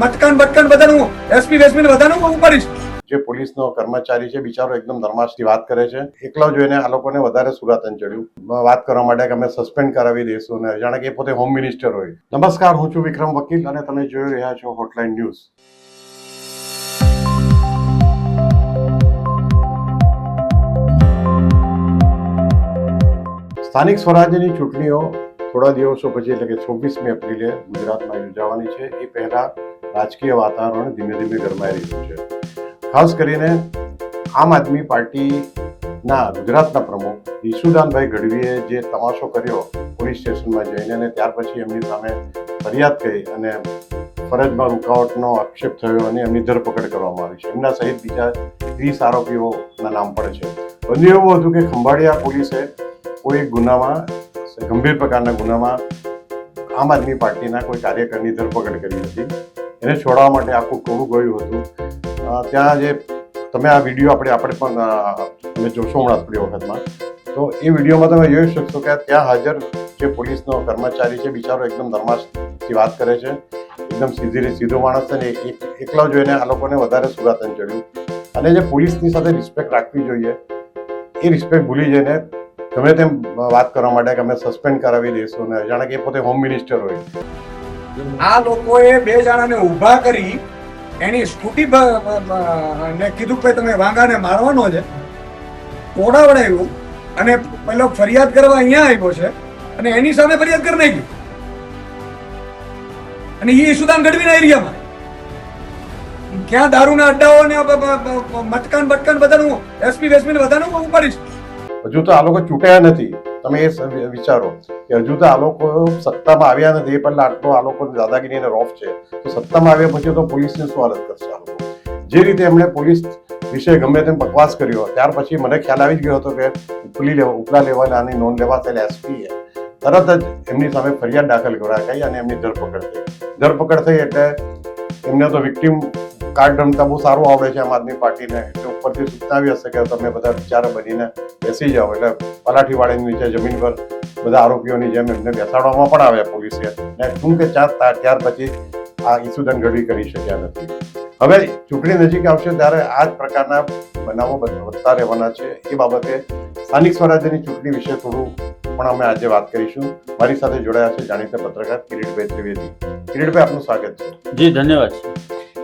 મટકાન બટકાન બધાનું એસપી વેસપી બધાનું હું કરીશ. જે પોલીસનો કર્મચારી છે બિચારો એકદમ નર્માસથી વાત કરે છે. એકલો જોઈને આ લોકોને વધારે સુરાતન ચડ્યું વાત કરવા માટે કે અમે સસ્પેન્ડ કરાવી દઈશું ને જાણે કે એ પોતે હોમ મિનિસ્ટર હોય. નમસ્કાર, હું છું વિક્રમ વકીલ અને તમે જોઈ રહ્યા છો હોટલાઇન ન્યૂઝ. સ્થાનિક સ્વરાજ્યની ચૂંટણીઓ થોડા દિવસો પછી એટલે કે 26મી એપ્રિલે ગુજરાતમાં યોજાવાની છે. એ પહેલા રાજકીય વાતાવરણ ધીમે ધીમે ગરમાઈ રહ્યું છે. ખાસ કરીને આમ આદમી પાર્ટીના ગુજરાતના પ્રમુખ ઈશુદાનભાઈ ગઢવીએ જે તમાશો કર્યો પોલીસ સ્ટેશનમાં જઈને અને ત્યાર પછી એમની સામે ફરિયાદ કરી અને ફરજમાં રૂકાવટનો આક્ષેપ થયો અને એમની ધરપકડ કરવામાં આવી છે. એમના સહિત બીજા 30 આરોપીઓના નામ પણ છે. બન્યું એવું હતું કે ખંભાળિયા પોલીસે કોઈ ગુનામાં ગંભીર પ્રકારના ગુનામાં આમ આદમી પાર્ટીના કોઈ કાર્યકરની ધરપકડ કરી હતી. એને છોડાવવા માટે આખું ટોળું ગયું હતું. ત્યાં જે તમે આ વિડીયો આપણે પણ તમે જોશો હમણાં થોડી વખતમાં, તો એ વિડીયોમાં તમે જોઈ શકશો કે ત્યાં હાજર જે પોલીસનો કર્મચારી છે બિચારો એકદમ નર્માસથી વાત કરે છે. એકદમ સીધો માણસ છે ને એકલો જોઈને આ લોકોને વધારે સુરાતન ચડ્યું. અને જે પોલીસની સાથે રિસ્પેક્ટ રાખવી જોઈએ એ રિસ્પેક્ટ ભૂલી જઈને ગમે તેમ વાત કરવા માટે કે અમે સસ્પેન્ડ કરાવી દઈશું ને જાણે કે એ પોતે હોમ મિનિસ્ટર હોય. આ લોકોએ 2 જણાને ઊભા કરી એની સ્કૂટી ને કીધું કે તમે વાંગાને મારવાનો છે, તોડાવડાવ્યું અને પેલો ફરિયાદ કરવા અહીંયા આવ્યો છે અને એની સામે ફરિયાદ કરી નાખી. અને એ ઈશુદાન ગઢવીના એરિયામાં ક્યાં દારૂના અડ્ડાઓ ને મટકાન બટકાન બધાનું એસપી વેસપી બધાનું હું કરીશ. હજુ તો આ લોકો ચૂંટાયા નથી. તમે એ વિચારો કે હજુ તો આ લોકો સત્તામાં આવ્યા નથી. એ પહેલા આટલો આ લોકો દાદાગીરીને રોફ છે, તો સત્તામાં આવ્યા પછી તો પોલીસની શું હાલત કરશે આ લોકો? જે રીતે એમણે પોલીસ વિશે ગમે તેમ બકવાસ કર્યો, ત્યાર પછી મને ખ્યાલ આવી જ ગયો હતો કે ઉપલા લેવલે આની નોંધ લેવા થયેલા એસપીએ તરત જ એમની સામે ફરિયાદ દાખલ કરાઈ અને એમની ધરપકડ થઈ. એટલે એમને તો વિક્ટીમ કાર્ડ રમતા બહુ સારું આવડે છે આમ આદમી પાર્ટીને. એટલે ઉપરથી સૂચના આવી હશે કે તમે બધા બિચારા બનીને બેસી જાઓ. એટલે પલાઠી વાળીની નીચે જમીન પર બધા આરોપીઓની જેમ એમને બેસાડવામાં પણ આવ્યા પોલીસે. ને શું કે ત્યાર પછી આ ઈશુદાન ગઢવી કરી શક્યા નથી. હવે ચૂંટણી નજીક આવશે ત્યારે આ જ પ્રકારના બનાવો વધતા રહેવાના છે. એ બાબતે સ્થાનિક સ્વરાજ્યની ચૂંટણી વિશે થોડું પણ અમે આજે વાત કરીશું. મારી સાથે જોડાયા છે જાણીતા પત્રકાર કિરીટભાઈ ત્રિવેદી. કિરીટભાઈ, આપનું સ્વાગત છે. જી, ધન્યવાદ.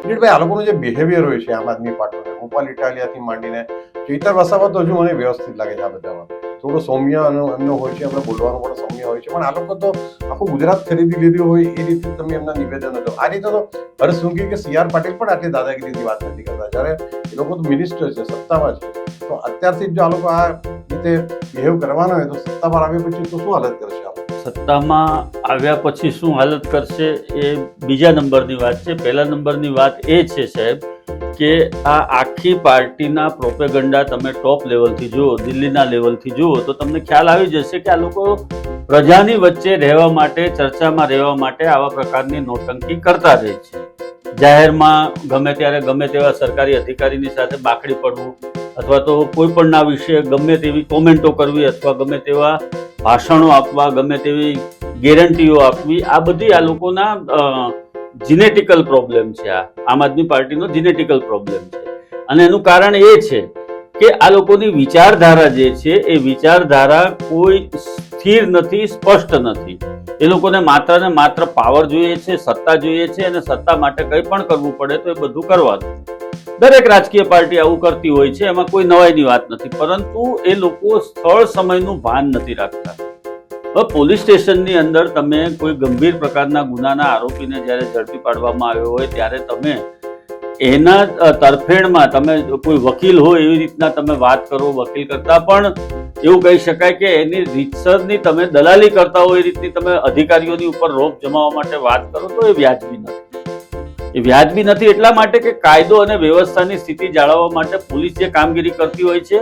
કિરીટભાઈ, આ લોકોનું જે બિહેવિયર હોય છે આમ આદમી પાર્ટીને, ગોપાલ ઇટાલિયાથી માંડીને ચૈતર વસાવા તો હજુ મને વ્યવસ્થિત લાગે છે. આ બધામાં થોડું સૌમ્ય એમનો હોય છે, એમને બોલવાનું પણ સૌમ્ય હોય છે. પણ આ લોકો તો આખું ગુજરાત ખરીદી લીધું હોય એ રીતે તમે એમના નિવેદન હતો. આ રીતે તો હર્ષ સંઘવી કે CR પાટીલ પણ આટલી દાદાગીરીની વાત નથી કરતા, જ્યારે એ લોકો તો મિનિસ્ટર છે, સત્તામાં છે. તો અત્યારથી જો આ લોકો આ રીતે બિહેવ કરવાના હોય તો સત્તામાં આવ્યા પછી તો શું હાલત કરશે? સત્તામાં આવ્યા પછી શું હાલત કરશે એ બીજા નંબરની વાત છે. પહેલા નંબરની વાત એ છે સાહેબ કે આ આખી પાર્ટીના પ્રોપેગન્ડા તમે ટોપ લેવલથી જુઓ, દિલ્હીના લેવલથી જુઓ તો તમને ખ્યાલ આવી જશે કે આ લોકો પ્રજાની વચ્ચે રહેવા માટે, ચર્ચામાં રહેવા માટે આવા પ્રકારની નોટંકી કરતા રહે છે. જાહેરમાં ગમે ત્યારે ગમે તેવા સરકારી અધિકારીની સાથે બાકડી પડવું અથવા તો કોઈ પણના વિશે ગમે તેવી કોમેન્ટો કરવી અથવા ગમે તેવા ભાષણો આપવા, ગમે તેવી ગેરંટીઓ આપવી, આ બધી આ લોકોના જીનેટિકલ પ્રોબ્લેમ છે. આ આમ આદમી પાર્ટીનો જીનેટિકલ પ્રોબ્લેમ છે. અને એનું કારણ એ છે કે આ લોકોની વિચારધારા જે છે એ વિચારધારા કોઈ સ્થિર નથી, સ્પષ્ટ નથી. એ લોકોને માત્ર ને માત્ર પાવર જોઈએ છે, સત્તા જોઈએ છે અને સત્તા માટે કંઈ પણ કરવું પડે તો એ બધું કરવાનું. દરેક રાજકીય પાર્ટી આવું કરતી હોય છે, એમાં કોઈ નવાઈની વાત નથી. પરંતુ એ લોકો સ્થળ સમયનું ભાન નથી રાખતા. હવે પોલીસ સ્ટેશનની અંદર તમે કોઈ ગંભીર પ્રકારના ગુનાના આરોપીને જ્યારે ઝડપી પાડવામાં આવ્યો હોય ત્યારે તમે એના તરફેણમાં તમે કોઈ વકીલ હોય એવી રીતના તમે વાત કરો. વકીલ કરતા પણ એવું કહી શકાય કે એની રીતસરની તમે દલાલી કરતા હોય એ રીતની તમે અધિકારીઓની ઉપર રોપ જમાવવા માટે વાત કરો તો એ વ્યાજબી નથી. એ વ્યાજબી નથી એટલા માટે કે કાયદો અને વ્યવસ્થાની સ્થિતિ જાળવવા માટે પોલીસ જે કામગીરી કરતી હોય છે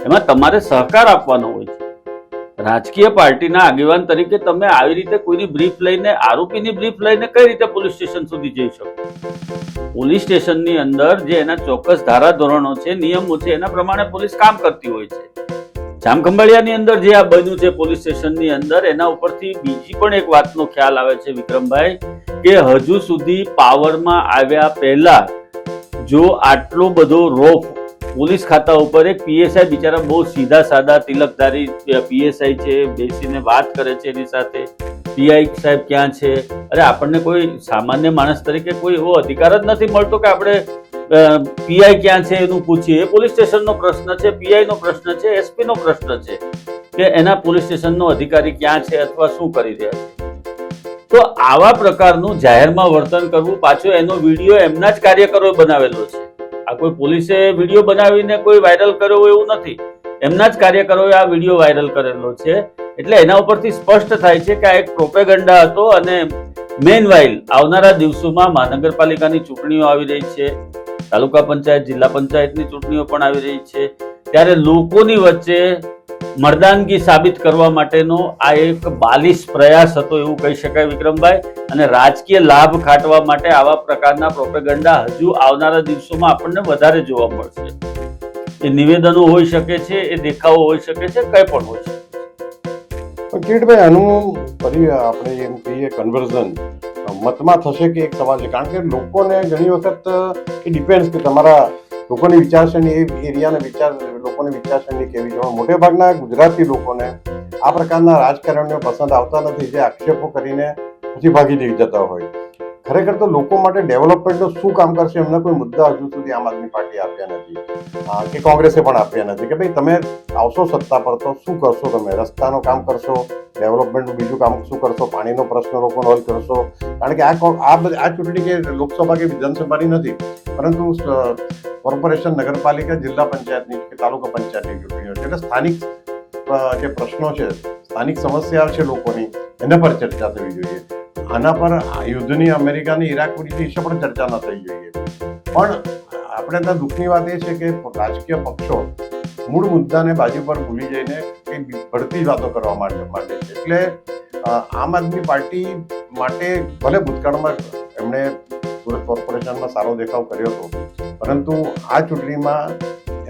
એમાં તમારે સહકાર આપવાનો હોય છે. રાજકીય પાર્ટીના આગેવાન તરીકે તમે આવી રીતે કોઈની બ્રીફ લઈને, આરોપીની બ્રીફ લઈને કઈ રીતે પોલીસ સ્ટેશન સુધી જઈ શકો? પોલીસ સ્ટેશનની અંદર જે એના ચોક્કસ ધારા ધોરણો છે, નિયમો છે, એના પ્રમાણે પોલીસ કામ કરતી હોય છે. જામખંભાળિયાની અંદર જે આ બન્યું છે પોલીસ સ્ટેશનની અંદર, એના ઉપરથી બીજી પણ એક વાતનો ખ્યાલ આવે છે વિક્રમભાઈ, કે હજુ સુધી પાવરમાં આવ્યા પહેલા જો આટલો બધો રોફ પોલીસ ખાતા ઉપર, એક પીએસઆઈ બિચારા બહુ સીધા સાદા તિલકધારી પીએસઆઈ છે, બેસીને વાત કરે છે એની સાથે, પીઆઈ સાહેબ ક્યાં છે? અરે આપણને કોઈ સામાન્ય માણસ તરીકે કોઈ એવો અધિકાર જ નથી મળતો કે આપણે પીઆઈ ક્યાં છે એનું પૂછીએ. એ પોલીસ સ્ટેશનનો પ્રશ્ન છે, પીઆઈ નો પ્રશ્ન છે, એસપી નો પ્રશ્ન છે કે એના પોલીસ સ્ટેશનનો અધિકારી ક્યાં છે અથવા શું કરી રહ્યા છે. તો આવા પ્રકારનું જાહેરમાં વર્તન કરવું, પાછો એનો વિડીયો એમના જ કાર્યકરોએ બનાવેલો છે. આ કોઈ પોલીસે વિડીયો બનાવીને કોઈ વાયરલ કર્યો એવું નથી, એમના જ કાર્યકરોએ આ વિડીયો વાયરલ કરેલો છે. એટલે એના ઉપરથી સ્પષ્ટ થાય છે કે આ એક પ્રોપેગન્ડા હતો. અને મેનવાઇલ આવનારા દિવસોમાં મહાનગરપાલિકાની ચૂંટણીઓ આવી રહી છે, તાલુકા પંચાયત, જિલ્લા પંચાયતની ચૂંટણીઓ પણ આવી રહી છે, ત્યારે લોકોની વચ્ચે મર્દાનગી સાબિત કરવા માટેનો આ એક બાલિશ પ્રયાસ હતો એવું કહી શકાય વિક્રમભાઈ. અને રાજકીય લાભ ખાટવા માટે આવા પ્રકારના પ્રોપેગન્ડા હજુ આવનારા દિવસોમાં આપણને વધારે જોવા મળશે. એ નિવેદનો હોઈ શકે છે, એ દેખાવો હોઈ શકે છે, કંઈ પણ હોઈ શકે. પણ કિરીટભાઈ, આનું ફરી આપણે એમ કહીએ કન્વર્ઝન મતમાં થશે કે એક સવાલ છે, કારણ કે લોકોને ઘણી વખત એ ડિપેન્ડ્સ કે તમારા લોકોની વિચારસરણી એ એરિયાના લોકોની વિચારસરણી કેવી છે. મોટે ભાગના ગુજરાતી લોકોને આ પ્રકારના રાજકારણીઓ પસંદ આવતા નથી, જે આક્ષેપો કરીને પછી ભાગી જતા હોય. ખરેખર તો લોકો માટે ડેવલપમેન્ટનું શું કામ કરશે એમના કોઈ મુદ્દા હજુ સુધી આમ આદમી પાર્ટી આપ્યા નથી કે કોંગ્રેસે પણ આપ્યા નથી કે ભાઈ તમે આવશો સત્તા પર તો શું કરશો, તમે રસ્તાનું કામ કરશો, ડેવલપમેન્ટનું બીજું કામ શું કરશો, પાણીનો પ્રશ્ન લોકોનો હલ કરશો. કારણ કે આ ચૂંટણી કે લોકસભા કે વિધાનસભાની નથી, પરંતુ કોર્પોરેશન, નગરપાલિકા, જિલ્લા પંચાયતની કે તાલુકા પંચાયતની ચૂંટણીઓ છે. એટલે સ્થાનિક જે પ્રશ્નો છે, સ્થાનિક સમસ્યાઓ છે લોકોની, એના પર ચર્ચા થવી જોઈએ. આના પર યુદ્ધની, અમેરિકાની, ઈરાકની વિશે પણ ચર્ચા ન થઈ જોઈએ. પણ આપણે ત્યાં દુઃખની વાત એ છે કે રાજકીય પક્ષો મૂળ મુદ્દાને બાજુ પર ભૂલી જઈને કંઈ ભળતી વાતો કરવા માંડે છે. એટલે આમ આદમી પાર્ટી માટે ભલે ભૂતકાળમાં એમણે સુરત કોર્પોરેશનમાં સારો દેખાવ કર્યો હતો, પરંતુ આ ચૂંટણીમાં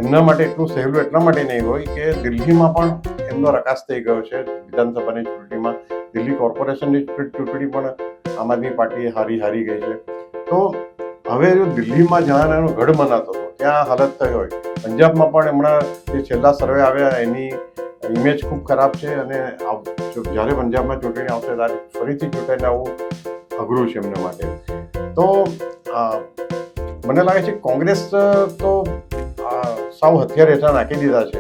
એમના માટે એટલું સહેલું એટલા માટે નહીં હોય કે દિલ્હીમાં પણ એમનો રકાસ થઈ ગયો છે. વિધાનસભાની ચૂંટણીમાં દિલ્હી કોર્પોરેશનની ચૂંટણી પણ આમ આદમી પાર્ટી હારી ગઈ છે. તો હવે જો દિલ્હીમાં જ્યાં એનો ગઢ મનાતો હતો ત્યાં હાલત થઈ હોય, પંજાબમાં પણ હમણાં જે છેલ્લા સર્વે આવ્યા એની ઇમેજ ખૂબ ખરાબ છે. અને જ્યારે પંજાબમાં ચૂંટણી આવશે ત્યારે ફરીથી ચૂંટાઈને આવવું અઘરું છે એમના માટે. તો મને લાગે છે કોંગ્રેસ તો સાવ હથિયાર હેઠળ નાખી દીધા છે.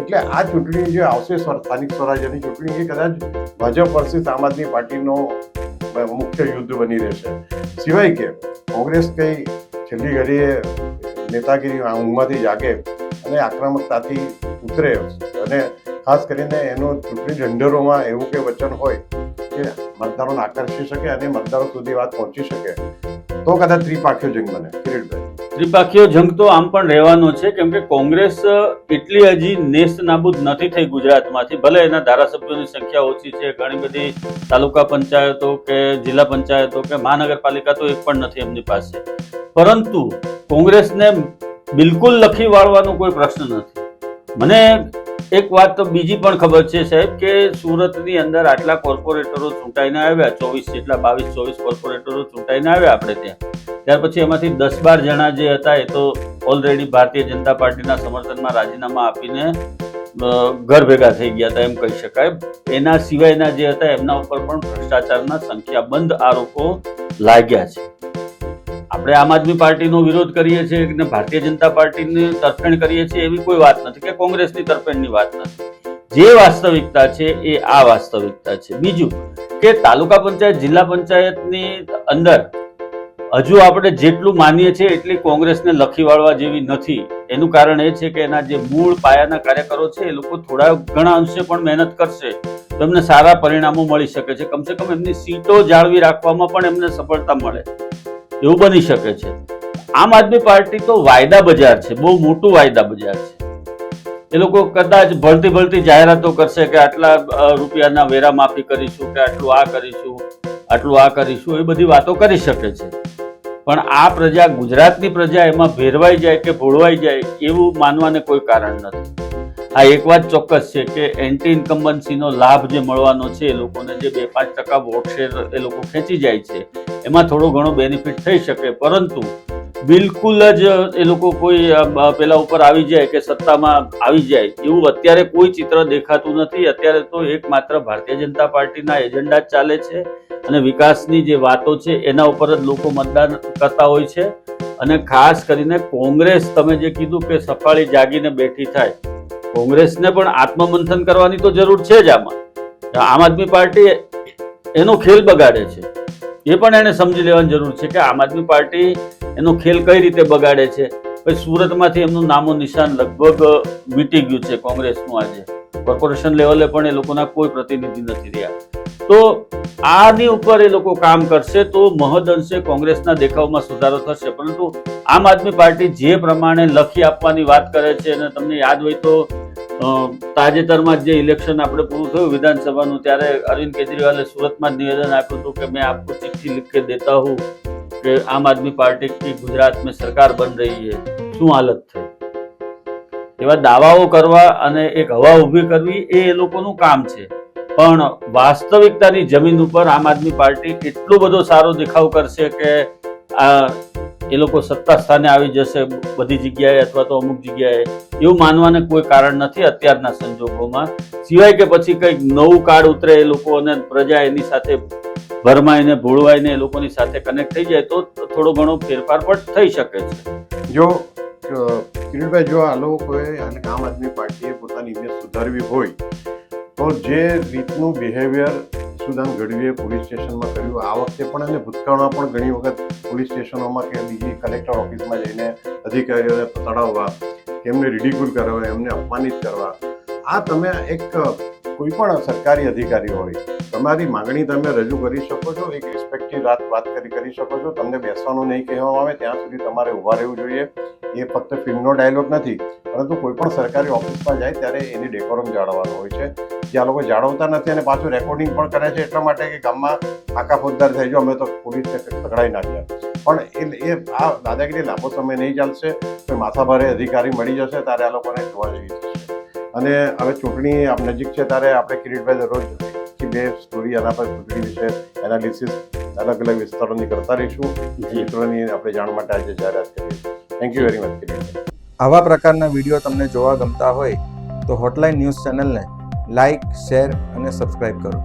એટલે આ ચૂંટણી જે આવશે સ્થાનિક સ્વરાજ્યની ચૂંટણી, એ કદાચ ભાજપ વર્સિસ આમ આદમી પાર્ટીનો મુખ્ય યુદ્ધ બની રહેશે. સિવાય કે કોંગ્રેસ કઈ છેલ્લી ઘડીએ નેતાગીરી ઊંઘમાંથી જાગે અને આક્રમકતાથી ઉતરે, અને ખાસ કરીને એનો ચૂંટણી ઢંઢેરોમાં એવું કે વચન હોય કે મતદારોને આકર્ષી શકે અને મતદારો સુધી વાત પહોંચી શકે, તો કદાચ ત્રિપાખીયો જંગ બને. કિરીટભાઈ, ત્રિપાખીયો જંગ તો આમ પણ રહેવાનો છે, કેમ કે કોંગ્રેસ એટલી હજી નેસ્ત નાબૂદ નથી થઈ ગુજરાતમાંથી. ભલે એના ધારાસભ્યોની સંખ્યા ઓછી છે, ઘણી બધી તાલુકા પંચાયતો કે જિલ્લા પંચાયતો કે મહાનગરપાલિકા તો એક પણ નથી એમની પાસે, પરંતુ કોંગ્રેસને બિલકુલ લખી વાળવાનો કોઈ પ્રશ્ન નથી. મને એક વાત તો બીજી પણ ખબર છે સાહેબ, કે સુરતની અંદર આટલા કોર્પોરેટરો ચૂંટાઈને આવ્યા, 22 કોર્પોરેટરો ચૂંટાઈને આવ્યા આપણે ત્યાં. ત્યાર પછી એમાંથી 10-12 જણા જે હતા એ તો ઓલરેડી ભારતીય જનતા પાર્ટીના સમર્થનમાં રાજીનામા આપીને ઘર ભેગા થઈ ગયા હતા એમ કહી શકાય. એના સિવાયના જે હતા એમના ઉપર પણ ભ્રષ્ટાચારના સંખ્યાબંધ આરોપો લાગ્યા છે. આપણે આમ આદમી પાર્ટીનો વિરોધ કરીએ છીએ કે ભારતીય જનતા પાર્ટીની તરફેણ કરીએ છીએ એવી કોઈ વાત નથી, કે કોંગ્રેસની તરફેણની વાત નથી. જે વાસ્તવિકતા છે એ આ વાસ્તવિકતા છે. બીજું કે તાલુકા પંચાયત, જિલ્લા પંચાયતની અંદર હજુ આપણે જેટલું માનીએ છીએ એટલી કોંગ્રેસને લખી વાળવા જેવી નથી. એનું કારણ એ છે કે એના જે મૂળ પાયાના કાર્યકરો છે એ લોકો થોડા ઘણા અંશે પણ મહેનત કરશે તો એમને સારા પરિણામો મળી શકે છે. કમસે કમ એમની સીટો જાળવી રાખવામાં પણ એમને સફળતા મળે એવું બની શકે છે. આમ આદમી પાર્ટી તો વાયદા બજાર છે, બહુ મોટું વાયદા બજાર છે. એ લોકો કદાચ ભળતી જાહેરાતો કરશે કે આટલા રૂપિયાના વેરા માફી કરીશું, કે આટલું આ કરીશું, આટલું આ કરીશું, એ બધી વાતો કરી શકે છે. પણ આ પ્રજા, ગુજરાતની પ્રજા એમાં ભેરવાઈ જાય કે ભોળવાઈ જાય એવું માનવાને કોઈ કારણ નથી. આ એક વાત ચોક્કસ છે કે એન્ટી ઇન્કમ્બન્સીનો લાભ જે મળવાનો છે એ લોકોને, જે 2-5% વોટ શેર એ લોકો ખેંચી જાય છે, એમાં થોડો ઘણો બેનિફિટ થઈ શકે, પરંતુ બિલકુલ જ એ લોકો કોઈ પેલા ઉપર આવી જાય કે સત્તામાં આવી જાય એવું અત્યારે કોઈ ચિત્ર દેખાતું નથી. અત્યારે તો એકમાત્ર ભારતીય જનતા પાર્ટીના એજન્ડા જ ચાલે છે અને વિકાસની જે વાતો છે એના ઉપર જ લોકો મતદાન કરતા હોય છે. અને ખાસ કરીને કોંગ્રેસ, તમે જે કીધું કે સફાળી જાગીને બેઠી થાય, કોંગ્રેસને પણ આત્મમંથન કરવાની તો જરૂર છે જ. આમ આદમી પાર્ટી એનો ખેલ બગાડે છે, એ પણ એને સમજી લેવાની જરૂર છે કે આમ આદમી પાર્ટી એનો ખેલ કઈ રીતે બગાડે છે. ભાઈ સુરતમાંથી એમનું નામો નિશાન લગભગ મીટી ગયું છે કોંગ્રેસનું. આજે કોર્પોરેશન લેવલે પણ એ લોકોના કોઈ પ્રતિનિધિ નથી રહ્યા. તો આની ઉપર એ લોકો કામ કરશે તો મહદઅંશે કોંગ્રેસના દેખાવમાં સુધારો થશે. પરંતુ આમ આદમી પાર્ટી જે પ્રમાણે લખી આપવાની વાત કરે છે, અને તમને યાદ હોય તો તાજેતરમાં જે ઇલેક્શન આપણે પૂરું થયું વિધાનસભાનું, ત્યારે અરવિંદ કેજરીવાલે સુરતમાં જ નિવેદન આપ્યું હતું કે મેં આપકો ચિઠ્ઠી लिख के देता हूँ કે આમ આદમી પાર્ટી की ગુજરાત में સરકાર બન રહી है. શું હાલત થઈ? એવા દાવાઓ કરવા અને એક હવા ઊભી કરવી એ લોકોનું કામ છે, પણ વાસ્તવિકતાની જમીન ઉપર આમ આદમી પાર્ટી એટલો બધો સારો દેખાવ કરશે કે એ લોકો સત્તા સ્થાને આવી જશે બધી જગ્યાએ અથવા તો અમુક જગ્યાએ, એવું માનવાને કોઈ કારણ નથી અત્યારના સંજોગોમાં, સિવાય કે પછી કંઈક નવું કાર્ડ ઉતરે એ લોકો અને પ્રજા એની સાથે ભરમાઈને ભોળવાઈને એ લોકોની સાથે કનેક્ટ થઈ જાય તો થોડો ઘણો ફેરફાર પણ થઈ શકે છે. જો કિરીટભાઈ, જો આ લોકોએ અને આમ આદમી પાર્ટીએ પોતાની ઇમેજ સુધારવી હોય તો જે રીતનું બિહેવિયર સુદાન ગઢવીએ પોલીસ સ્ટેશનમાં કર્યું, આ વખતે પણ અને ભૂતકાળમાં પણ ઘણી વખત પોલીસ સ્ટેશનોમાં કે બીજી કલેક્ટર ઓફિસમાં જઈને અધિકારીઓને તડાવવા, એમને રિડિક્યુલ કરવા, એમને અપમાનિત કરવા, આ તમે એક કોઈ પણ સરકારી અધિકારી હોય, તમારી માંગણી તમે રજૂ કરી શકો છો, એક રિસ્પેક્ટથી વાત કરી શકો છો. તમને બેસવાનું નહીં કહેવામાં આવે ત્યાં સુધી તમારે ઊભા રહેવું જોઈએ. એ ફક્ત ફિલ્મનો ડાયલોગ નથી, પરંતુ કોઈ પણ સરકારી ઓફિસમાં જાય ત્યારે એની ડેકોરમ જાળવવાનો હોય છે, જે આ લોકો જાળવતા નથી અને પાછું રેકોર્ડિંગ પણ કરે છે એટલા માટે કે ગામમાં આખા ફોજદાર થઈ ગયો, અમે તો પોલીસને પકડાઈ નાખ્યા. પણ એ આ દાદાગીરી લાંબો સમય નહીં ચાલશે. કોઈ માથાભારે અધિકારી મળી જશે ત્યારે આ લોકોને જોવા જેવી થશે. અને હવે ચૂંટણી નજીક છે ત્યારે આપણે કિરીટભાઈ દરરોજ બે સ્ટોરી આના પર ચૂંટણી વિશે એનાલિસિસ અલગ અલગ વિસ્તારોની કરતા રહીશું. મિત્રોની આપણે જાણ માટે આજે જાહેરાત કરીએ. Thank you very much Kiritbhai. આવા પ્રકારના વિડીયો તમને જોવા ગમતા હોય તો હોટલાઇન ન્યૂઝ ચેનલને લાઇક, શેર અને સબસ્ક્રાઇબ કરો.